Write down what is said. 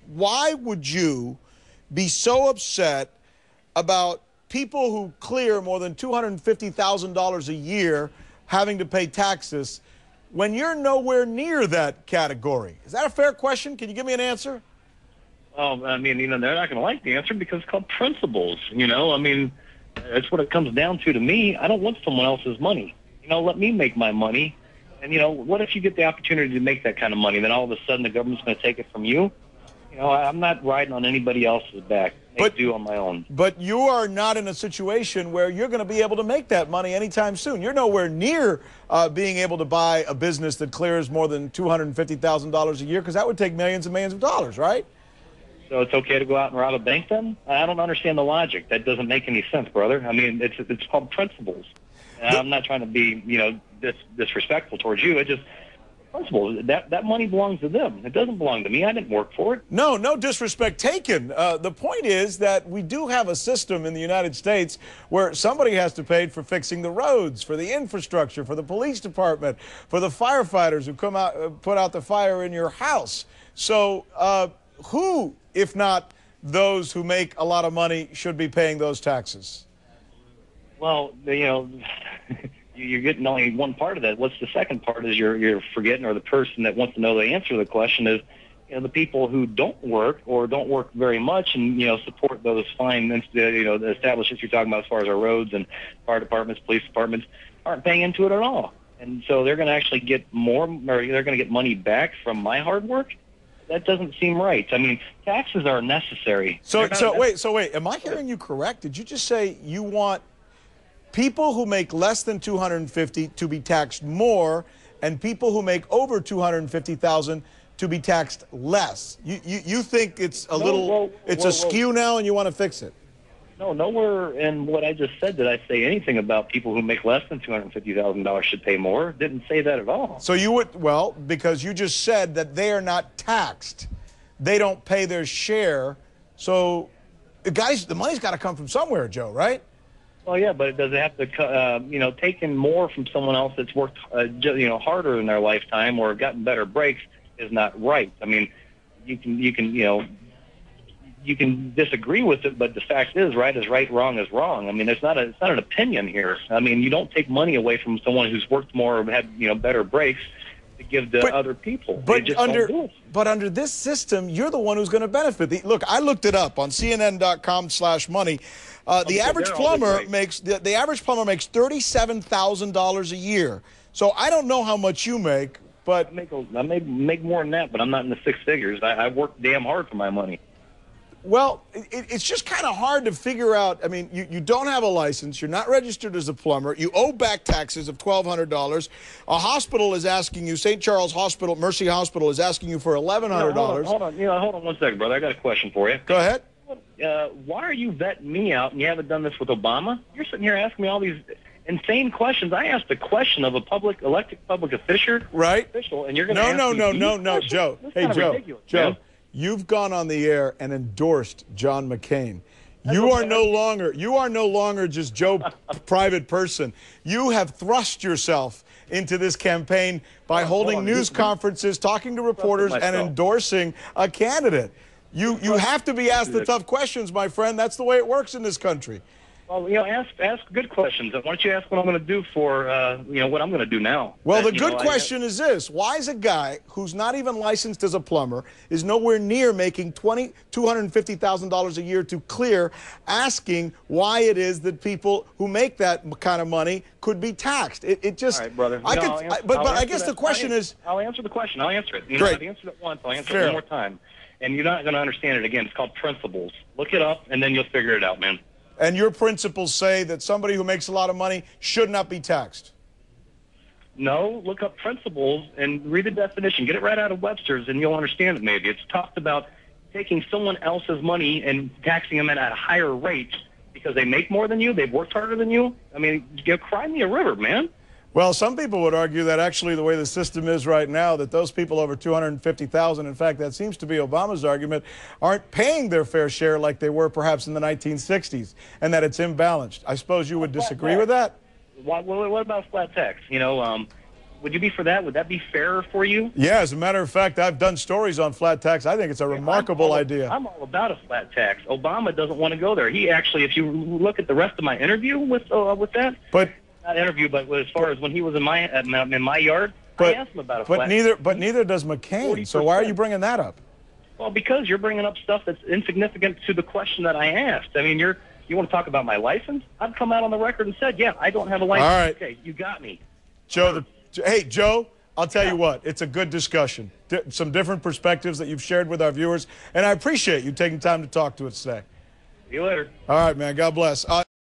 Why would you be so upset about people who clear more than $250,000 a year having to pay taxes when you're nowhere near that category? Is that a fair question? Can you give me an answer? Oh, I mean, they're not going to like the answer because it's called principles, I mean, that's what it comes down to me. I don't want someone else's money. Let me make my money. And, what if you get the opportunity to make that kind of money, then all of a sudden the government's going to take it from you? I'm not riding on anybody else's back. I do on my own. But you are not in a situation where you're going to be able to make that money anytime soon. You're nowhere near being able to buy a business that clears more than $250,000 a year, because that would take millions and millions of dollars, right? So it's okay to go out and rob a bank then? I don't understand the logic. That doesn't make any sense, brother. I mean, it's called principles. And I'm not trying to be, disrespectful towards you. It just principles. That money belongs to them. It doesn't belong to me. I didn't work for it. No disrespect taken. The point is that we do have a system in the United States where somebody has to pay for fixing the roads, for the infrastructure, for the police department, for the firefighters who come out, put out the fire in your house. So who, if not those who make a lot of money, should be paying those taxes? Well, you're getting only one part of that. What's the second part is you're forgetting, or the person that wants to know the answer to the question is, the people who don't work or don't work very much and, support those fine, the establishments you're talking about as far as our roads and fire departments, police departments, aren't paying into it at all. And so they're going to actually get more, or they're going to get money back from my hard work. That doesn't seem right. I mean, taxes are necessary. So wait, am I hearing you correct? Did you just say you want people who make less than $250,000 to be taxed more, and people who make over $250,000 to be taxed less? You think it's a skew now, and you want to fix it? No, nowhere in what I just said did I say anything about people who make less than $250,000 should pay more. Didn't say that at all. So you would, well, because you just said that they are not taxed. They don't pay their share. So, guys, the money's got to come from somewhere, Joe, right? Well, yeah, but it doesn't have to, taking more from someone else that's worked, harder in their lifetime or gotten better breaks is not right. I mean, you can disagree with it, but the fact is, right is right, wrong is wrong. I mean, it's not an opinion here. I mean, you don't take money away from someone who's worked more or had, better breaks to give to other people. But under this system, you're the one who's going to benefit. Look, I looked it up on CNN.com/money. The average plumber makes $37,000 a year. So I don't know how much you make, but I make more than that, but I'm not in the six figures. I work damn hard for my money. Well, it's just kind of hard to figure out. I mean, you don't have a license. You're not registered as a plumber. You owe back taxes of $1,200. A hospital is asking you, St. Charles Hospital, Mercy Hospital, is asking you for $1,100. Hold on 1 second, brother. I got a question for you. Go ahead. Why are you vetting me out and you haven't done this with Obama? You're sitting here asking me all these insane questions. I asked a question of a elected public official. Right. And you're going to ask me No, Joe. Hey, Joe. You've gone on the air and endorsed John McCain. You are no longer just Joe, private person. You have thrust yourself into this campaign by holding news conferences, talking to reporters, and endorsing a candidate. You have to be asked the tough questions, my friend. That's the way it works in this country. Well, ask good questions. Why don't you ask what I'm going to do for, what I'm going to do now? Well, the good question is this. Why is a guy who's not even licensed as a plumber, is nowhere near making $250,000 a year to clear, asking why it is that people who make that kind of money could be taxed? It just... All right, brother. But I guess the question is... I'll answer the question. I'll answer it. Great. I've answered it once. I'll answer it one more time. And you're not going to understand it again. It's called principles. Look it up, and then you'll figure it out, man. And your principles say that somebody who makes a lot of money should not be taxed. No, look up principles and read the definition. Get it right out of Webster's, and you'll understand it maybe. It's talked about taking someone else's money and taxing them at a higher rate because they make more than you, they've worked harder than you. I mean, cry me a river, man. Well, some people would argue that actually the way the system is right now, that those people over $250,000, in fact, that seems to be Obama's argument, aren't paying their fair share like they were perhaps in the 1960s, and that it's imbalanced. I suppose you would disagree with that? What about flat tax? Would you be for that? Would that be fair for you? Yeah, as a matter of fact, I've done stories on flat tax. I think it's a remarkable idea. I'm all about a flat tax. Obama doesn't want to go there. He actually, if you look at the rest of my interview with that, not interview, but as far as when he was in my yard, I asked him about a flat tax. But neither does McCain. 40%. So why are you bringing that up? Well, because you're bringing up stuff that's insignificant to the question that I asked. I mean, you want to talk about my license? I've come out on the record and said, yeah, I don't have a license. All right. Okay, you got me. Hey, Joe, I'll tell you what. It's a good discussion. Some different perspectives that you've shared with our viewers, and I appreciate you taking time to talk to us today. See you later. All right, man. God bless.